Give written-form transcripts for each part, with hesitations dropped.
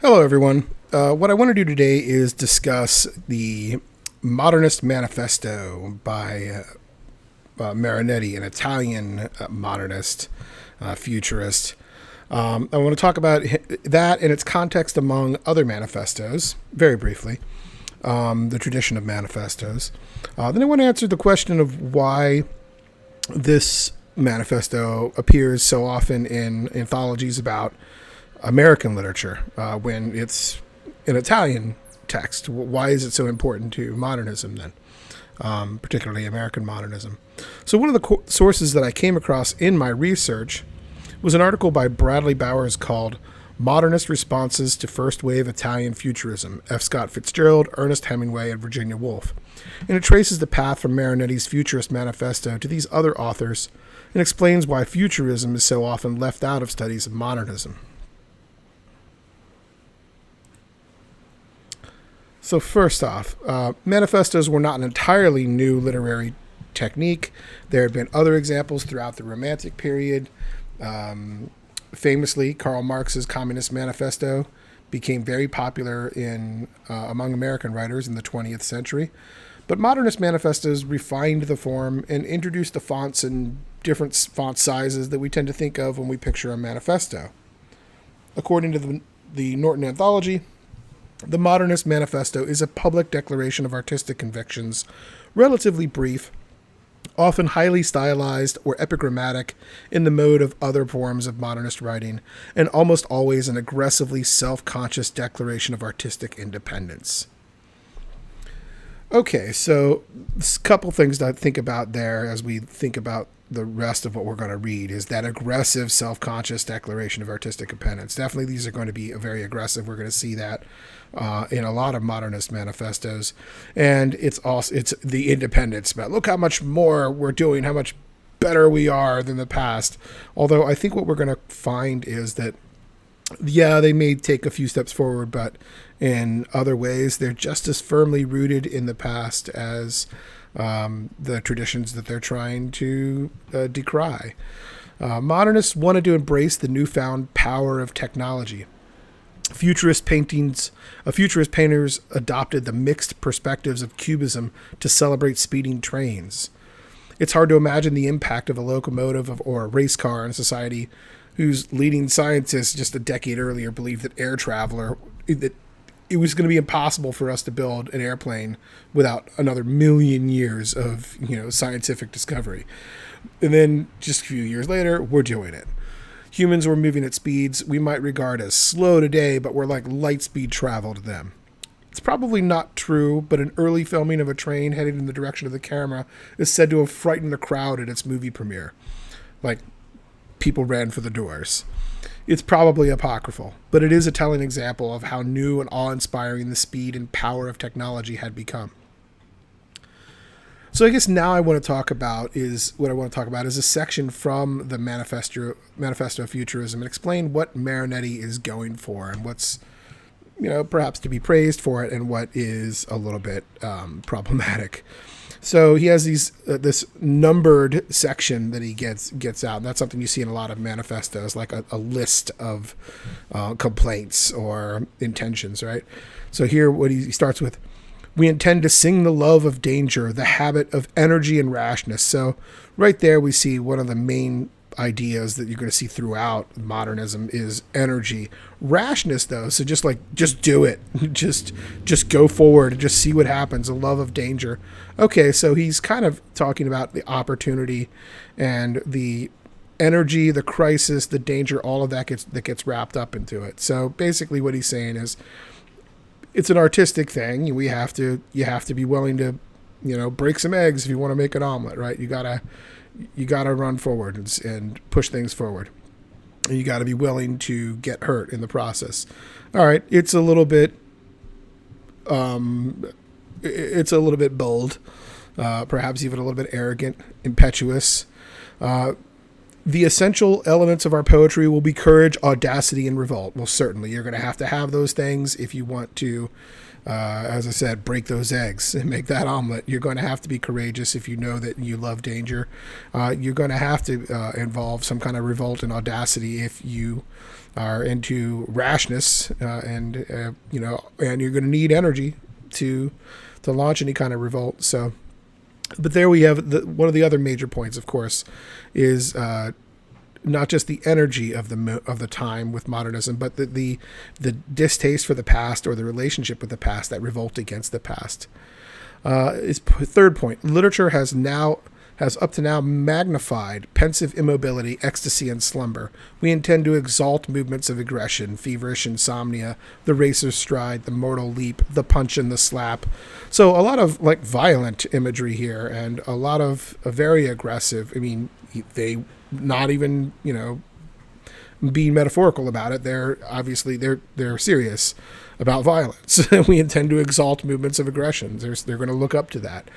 Hello, everyone. What I want to do today is discuss the Modernist Manifesto by Marinetti, an Italian modernist, futurist. I want to talk about that in its context among other manifestos, very briefly, the tradition of manifestos. Then I want to answer the question of why this manifesto appears so often in anthologies about American literature when it's an Italian text. Why is it so important to modernism then, particularly American modernism? So one of the sources that I came across in my research was an article by Bradley Bowers called Modernist Responses to First Wave Italian Futurism, F. Scott Fitzgerald, Ernest Hemingway, and Virginia Woolf. And it traces the path from Marinetti's Futurist Manifesto to these other authors and explains why futurism is so often left out of studies of modernism. So first off, manifestos were not an entirely new literary technique. There had been other examples throughout the Romantic period. Famously, Karl Marx's Communist Manifesto became very popular among American writers in the 20th century. But modernist manifestos refined the form and introduced the fonts and different font sizes that we tend to think of when we picture a manifesto. According to the Norton Anthology, the Modernist Manifesto is a public declaration of artistic convictions, relatively brief, often highly stylized or epigrammatic in the mode of other forms of modernist writing, and almost always an aggressively self-conscious declaration of artistic independence. Okay, so a couple things to think about there as we think about the rest of what we're going to read is that aggressive, self-conscious declaration of artistic independence. Definitely these are going to be very aggressive. We're going to see that in a lot of modernist manifestos. And it's the independence about, look how much more we're doing, how much better we are than the past. Although I think what we're going to find is that, yeah, they may take a few steps forward, but in other ways, they're just as firmly rooted in the past as the traditions that they're trying to decry. Modernists wanted to embrace the newfound power of technology. Futurist painters adopted the mixed perspectives of cubism to celebrate speeding trains. It's hard to imagine the impact of a locomotive or a race car on a society whose leading scientists just a decade earlier believed that that it was going to be impossible for us to build an airplane without another million years of, scientific discovery. And then just a few years later, we're doing it. Humans were moving at speeds we might regard as slow today, but were like light speed travel to them. It's probably not true, but an early filming of a train headed in the direction of the camera is said to have frightened a crowd at its movie premiere. Like, people ran for the doors. It's probably apocryphal, but it is a telling example of how new and awe-inspiring the speed and power of technology had become. So I guess now what I want to talk about is a section from the Manifesto of Futurism and explain what Marinetti is going for and what's, perhaps to be praised for it and what is a little bit problematic. So he has this numbered section that he gets out, and that's something you see in a lot of manifestos, like a list of complaints or intentions, right? So here what he starts with, we intend to sing the love of danger, the habit of energy and rashness. So right there we see one of the main ideas that you're going to see throughout modernism is energy. Rashness, though, so just do it. just go forward and just see what happens. A love of danger. Okay, so he's kind of talking about the opportunity and the energy, the crisis, the danger, all of that gets wrapped up into it. So basically what he's saying is it's an artistic thing. You have to be willing to, break some eggs if you want to make an omelet, right? You gotta run forward and push things forward. And you gotta be willing to get hurt in the process. All right, it's a little bit bold, perhaps even a little bit arrogant, impetuous. The essential elements of our poetry will be courage, audacity, and revolt. Well, certainly, you're going to have those things if you want to, as I said, break those eggs and make that omelet. You're going to have to be courageous if you know that you love danger. You're going to have to involve some kind of revolt and audacity if you are into rashness, and and you're going to need energy to launch any kind of revolt. So, but there we have one of the other major points, of course, is not just the energy of the time with modernism, but the distaste for the past, or the relationship with the past, that revolt against the past. Is third point. Literature has up to now magnified pensive immobility, ecstasy, and slumber. We intend to exalt movements of aggression, feverish insomnia, the racer's stride, the mortal leap, the punch and the slap. So a lot of like violent imagery here, and a lot of very aggressive. I mean, they not even being metaphorical about it. They're obviously they're serious about violence. We intend to exalt movements of aggression. They're going to look up to that.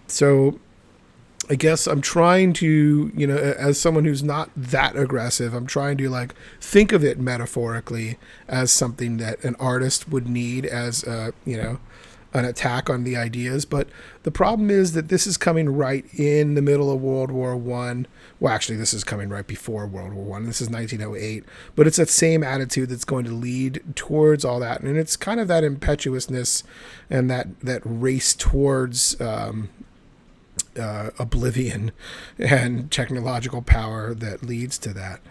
So I guess I'm trying to, as someone who's not that aggressive, I'm trying to like think of it metaphorically as something that an artist would need as an attack on the ideas. But the problem is that this is coming right in the middle of World War I. Well, actually, this is coming right before World War I. This is 1908. But it's that same attitude that's going to lead towards all that. And it's kind of that impetuousness and that race towards oblivion and technological power that leads to that.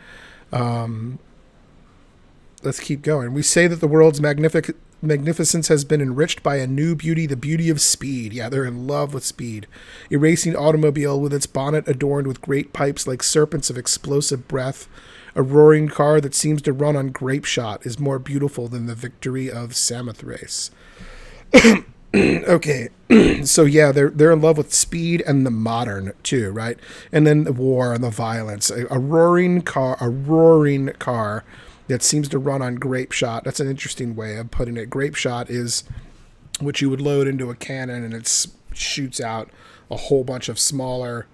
Let's keep going. We say that the world's magnificence has been enriched by a new beauty, the beauty of speed. Yeah, they're in love with speed. A racing automobile with its bonnet adorned with great pipes like serpents of explosive breath. A roaring car that seems to run on grape shot is more beautiful than the victory of Samothrace. Okay, so yeah, they're in love with speed and the modern too, right? And then the war and the violence. A roaring car that seems to run on grape shot. That's an interesting way of putting it. Grape shot is what you would load into a cannon, and it shoots out a whole bunch of smaller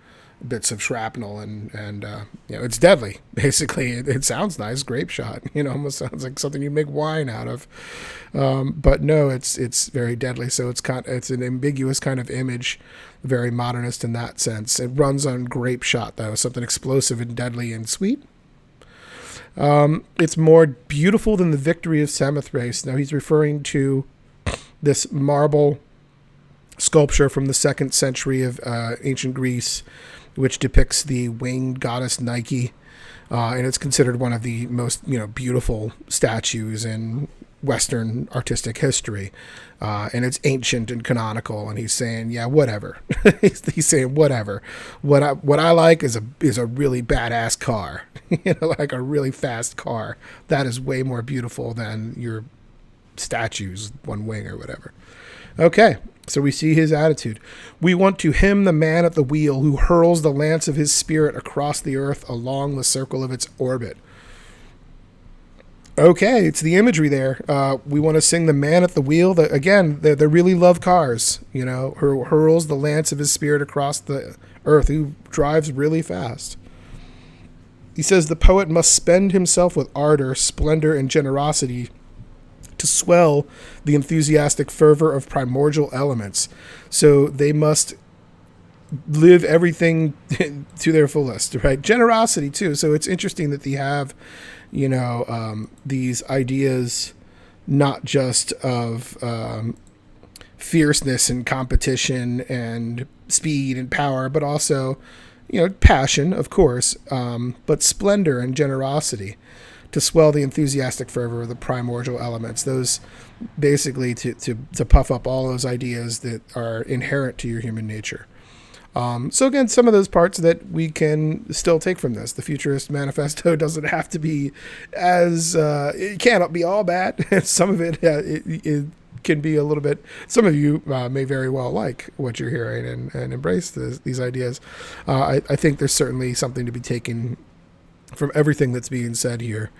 bits of shrapnel, and it's deadly. Basically, it sounds nice, grape shot. Almost sounds like something you make wine out of. But no, it's very deadly. So it's an ambiguous kind of image, very modernist in that sense. It runs on grape shot, though, something explosive and deadly and sweet. It's more beautiful than the victory of Samothrace. Now he's referring to this marble sculpture from the 2nd century of ancient Greece, which depicts the winged goddess Nike, and it's considered one of the most beautiful statues in Western artistic history, and it's ancient and canonical. And he's saying, yeah, whatever. he's saying whatever. What I like is a really badass car, like a really fast car. That is way more beautiful than your statues, one wing or whatever. Okay. So we see his attitude. We want to hymn the man at the wheel who hurls the lance of his spirit across the earth along the circle of its orbit. Okay, it's the imagery there. We want to sing the man at the wheel. They really love cars, who hurls the lance of his spirit across the earth, who drives really fast. He says the poet must spend himself with ardor, splendor, and generosity to swell the enthusiastic fervor of primordial elements. So they must live everything to their fullest, right? Generosity too. So it's interesting that they have, these ideas, not just of fierceness and competition and speed and power, but also, passion, of course, but splendor and generosity, to swell the enthusiastic fervor of the primordial elements. Those basically to puff up all those ideas that are inherent to your human nature. So again, some of those parts that we can still take from this. The Futurist Manifesto doesn't have to be it cannot be all bad. Some of it can be a little bit, some of you may very well like what you're hearing and embrace these ideas. I think there's certainly something to be taken from everything that's being said here,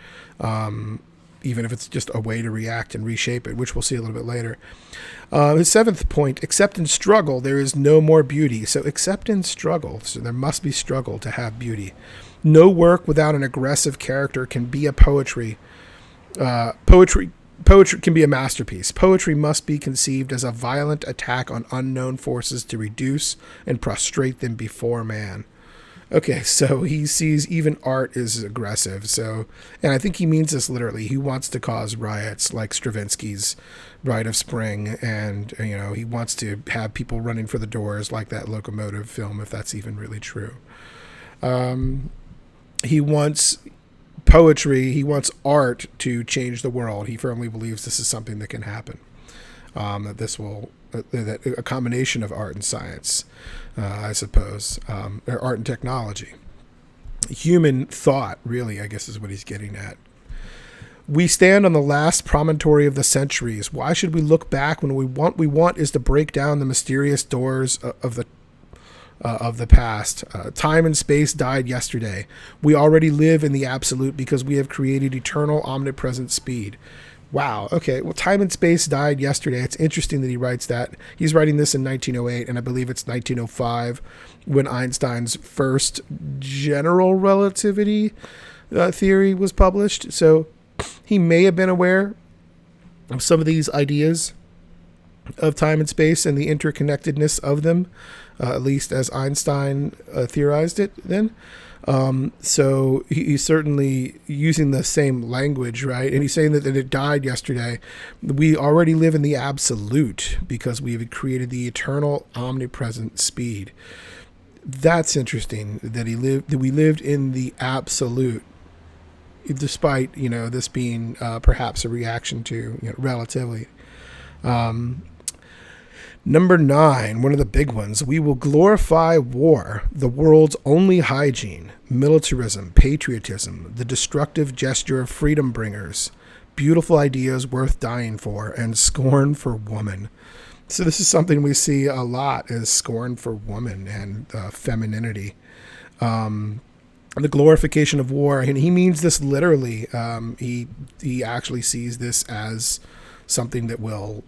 even if it's just a way to react and reshape it, which we'll see a little bit later. His 7th point, except in struggle, there is no more beauty. So except in struggle, so there must be struggle to have beauty. No work without an aggressive character can be a poetry. Poetry can be a masterpiece. Poetry must be conceived as a violent attack on unknown forces to reduce and prostrate them before man. Okay, so he sees even art is aggressive. So, and I think he means this literally. He wants to cause riots like Stravinsky's Rite of Spring, and he wants to have people running for the doors like that locomotive film, if that's even really true. He wants poetry. He wants art to change the world. He firmly believes this is something that can happen. That this will that a combination of art and science, I suppose, or art and technology, human thought, really, I guess is what he's getting at. We stand on the last promontory of the centuries. Why should we look back when we want is to break down the mysterious doors of the past. Time and space died yesterday. We already live in the absolute because we have created eternal, omnipresent speed. Wow. Okay. Well, time and space died yesterday. It's interesting that he writes that. He's writing this in 1908, and I believe it's 1905 when Einstein's first general relativity theory was published. So he may have been aware of some of these ideas of time and space and the interconnectedness of them, at least as Einstein theorized it then. So he's certainly using the same language, right? And he's saying that it died yesterday. We already live in the absolute because we have created the eternal, omnipresent speed. That's interesting that we lived in the absolute, despite this being perhaps a reaction to relatively. Number 9, one of the big ones. We will glorify war, the world's only hygiene, militarism, patriotism, the destructive gesture of freedom bringers, beautiful ideas worth dying for, and scorn for woman. So this is something we see a lot, is scorn for woman and femininity. The glorification of war, and he means this literally. He actually sees this as something that will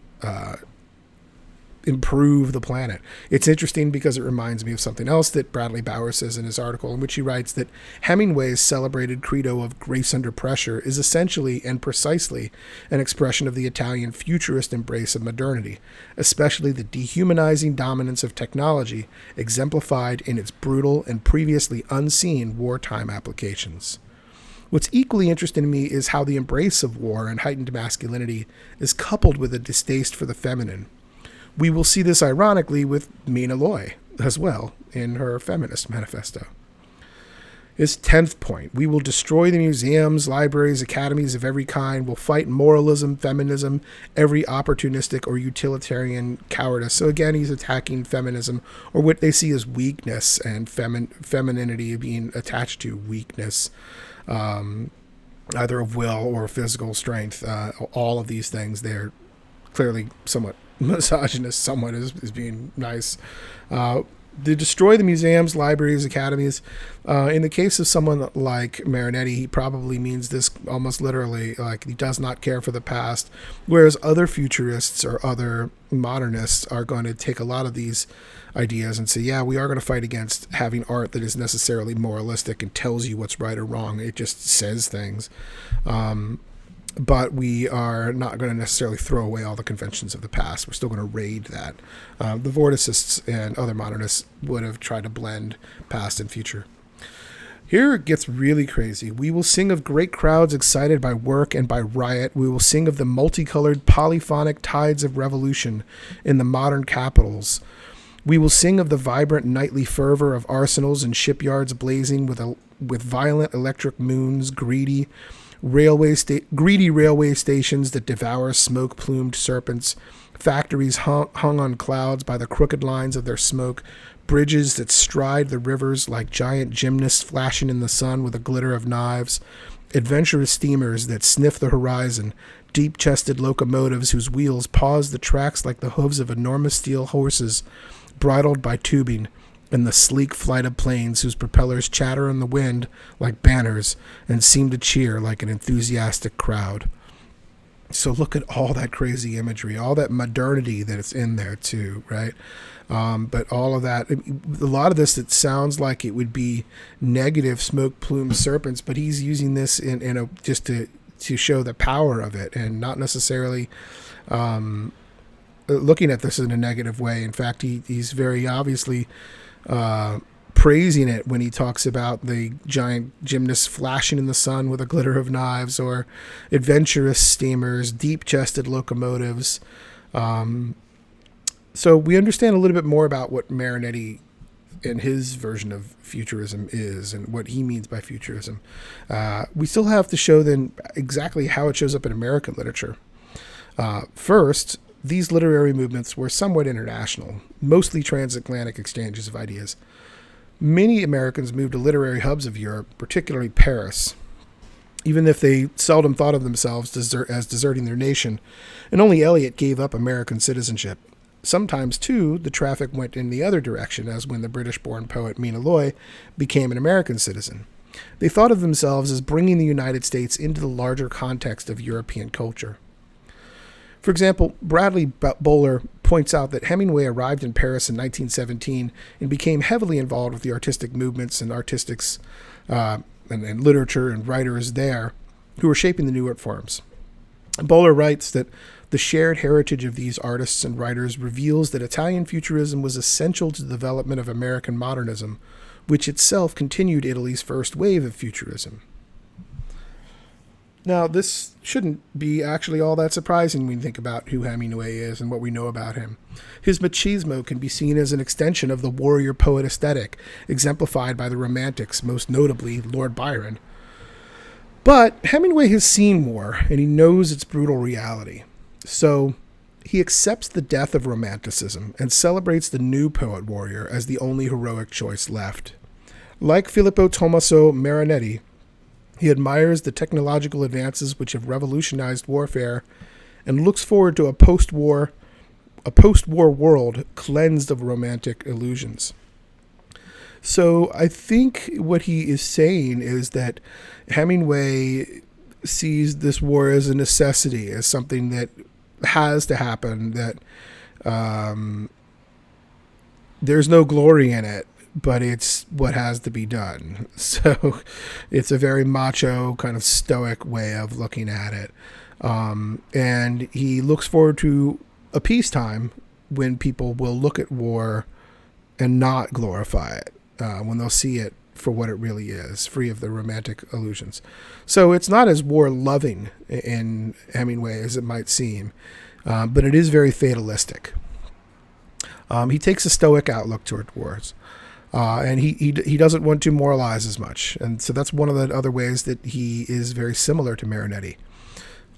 improve the planet. It's interesting because it reminds me of something else that Bradley Bauer says in his article, in which he writes that Hemingway's celebrated credo of grace under pressure is essentially and precisely an expression of the Italian Futurist embrace of modernity, especially the dehumanizing dominance of technology exemplified in its brutal and previously unseen wartime applications. What's equally interesting to me is how the embrace of war and heightened masculinity is coupled with a distaste for the feminine. We will see this ironically with Mina Loy as well in her Feminist Manifesto. His 10th point, we will destroy the museums, libraries, academies of every kind. We'll fight moralism, feminism, every opportunistic or utilitarian cowardice. So again, he's attacking feminism, or what they see as weakness, and femininity being attached to weakness, either of will or physical strength. All of these things, they're clearly somewhat misogynist, somewhat is being nice. To destroy the museums, libraries, academies. In the case of someone like Marinetti, he probably means this almost literally, like he does not care for the past, whereas other futurists or other modernists are going to take a lot of these ideas and say, yeah, we are going to fight against having art that is necessarily moralistic and tells you what's right or wrong. It just says things. But we are not going to necessarily throw away all the conventions of the past. We're still going to raid that. The Vorticists and other modernists would have tried to blend past and future. Here it gets really crazy. We will sing of great crowds excited by work and by riot. We will sing of the multicolored polyphonic tides of revolution in the modern capitals. We will sing of the vibrant nightly fervor of arsenals and shipyards blazing with violent electric moons, greedy railway stations that devour smoke-plumed serpents, factories hung on clouds by the crooked lines of their smoke, bridges that stride the rivers like giant gymnasts flashing in the sun with a glitter of knives, adventurous steamers that sniff the horizon, deep-chested locomotives whose wheels pause the tracks like the hooves of enormous steel horses bridled by tubing, and the sleek flight of planes whose propellers chatter in the wind like banners and seem to cheer like an enthusiastic crowd. So look at all that crazy imagery, all that modernity that is in there too, right? But all of that, a lot of this, it sounds like it would be negative smoke plume serpents, but he's using this in a just to show the power of it, and not necessarily looking at this in a negative way. In fact, he's very obviously praising it when he talks about the giant gymnasts flashing in the sun with a glitter of knives, or adventurous steamers, deep-chested locomotives. So we understand a little bit more about what Marinetti and his version of futurism is and what he means by futurism. We still have to show then exactly how it shows up in American literature. First, these literary movements were somewhat international, mostly transatlantic exchanges of ideas. Many Americans moved to literary hubs of Europe, particularly Paris, even if they seldom thought of themselves as deserting their nation, and only Eliot gave up American citizenship. Sometimes, too, the traffic went in the other direction, as when the British-born poet Mina Loy became an American citizen. They thought of themselves as bringing the United States into the larger context of European culture. For example, Bradley Bowler points out that Hemingway arrived in Paris in 1917 and became heavily involved with the artistic movements and artistics and literature and writers there who were shaping the new art forms. Bowler writes that the shared heritage of these artists and writers reveals that Italian Futurism was essential to the development of American Modernism, which itself continued Italy's first wave of Futurism. Now, this shouldn't be actually all that surprising when you think about who Hemingway is and what we know about him. His machismo can be seen as an extension of the warrior poet aesthetic, exemplified by the Romantics, most notably Lord Byron. But Hemingway has seen war, and he knows its brutal reality. So he accepts the death of Romanticism and celebrates the new poet warrior as the only heroic choice left. Like Filippo Tommaso Marinetti, he admires the technological advances which have revolutionized warfare and looks forward to a post-war world cleansed of romantic illusions. So I think what he is saying is that Hemingway sees this war as a necessity, as something that has to happen, that there's no glory in it, but it's what has to be done. So it's a very macho, kind of stoic way of looking at it. And he looks forward to a peacetime when people will look at war and not glorify it, when they'll see it for what it really is, free of the romantic illusions. So it's not as war-loving in Hemingway as it might seem, but it is very fatalistic. He takes a stoic outlook toward wars. And he doesn't want to moralize as much. And so that's one of the other ways that he is very similar to Marinetti.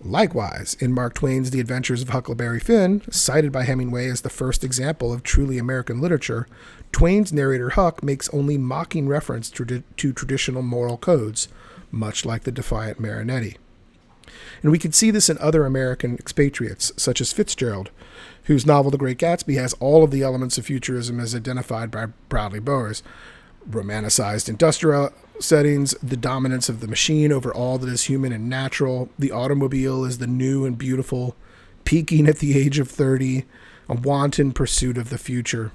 Likewise, in Mark Twain's The Adventures of Huckleberry Finn, cited by Hemingway as the first example of truly American literature, Twain's narrator Huck makes only mocking reference to traditional moral codes, much like the defiant Marinetti. And we can see this in other American expatriates, such as Fitzgerald, whose novel The Great Gatsby has all of the elements of futurism as identified by Bradley Bowers. Romanticized industrial settings, the dominance of the machine over all that is human and natural, the automobile is the new and beautiful, peaking at the age of 30, a wanton pursuit of the future.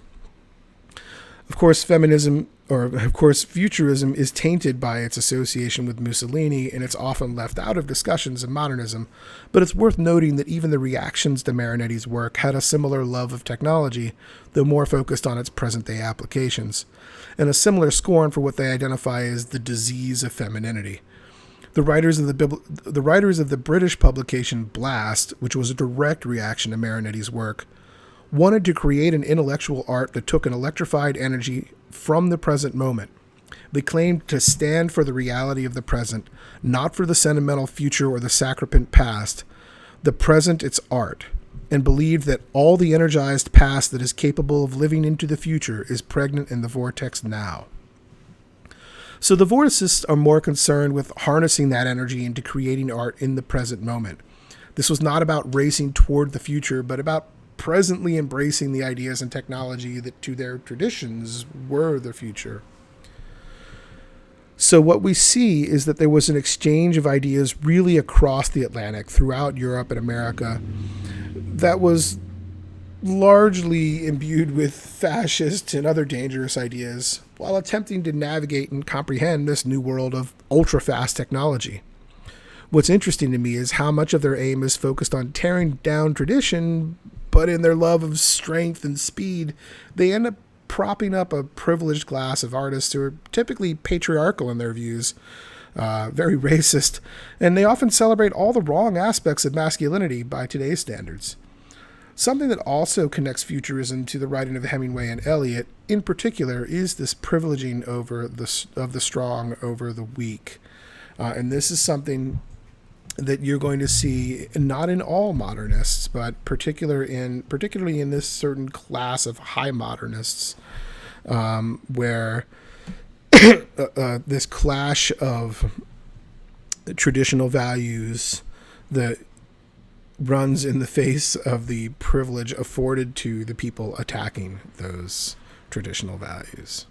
Of course, futurism is tainted by its association with Mussolini, and it's often left out of discussions of modernism, but it's worth noting that even the reactions to Marinetti's work had a similar love of technology, though more focused on its present-day applications, and a similar scorn for what they identify as the disease of femininity. The writers of the British publication Blast, which was a direct reaction to Marinetti's work, wanted to create an intellectual art that took an electrified energy from the present moment. They claimed to stand for the reality of the present, not for the sentimental future or the saccharine past. The present, its art, and believed that all the energized past that is capable of living into the future is pregnant in the vortex now. So the vorticists are more concerned with harnessing that energy into creating art in the present moment. This was not about racing toward the future, but about presently embracing the ideas and technology that to their traditions were the future. So what we see is that there was an exchange of ideas really across the Atlantic, throughout Europe and America, that was largely imbued with fascist and other dangerous ideas, while attempting to navigate and comprehend this new world of ultra-fast technology. What's interesting to me is how much of their aim is focused on tearing down tradition, but in their love of strength and speed, they end up propping up a privileged class of artists who are typically patriarchal in their views, very racist, and they often celebrate all the wrong aspects of masculinity by today's standards. Something that also connects Futurism to the writing of Hemingway and Eliot, in particular, is this privileging of the strong over the weak. And this is something that you're going to see not in all modernists, but particularly in this certain class of high modernists, where this clash of traditional values that runs in the face of the privilege afforded to the people attacking those traditional values.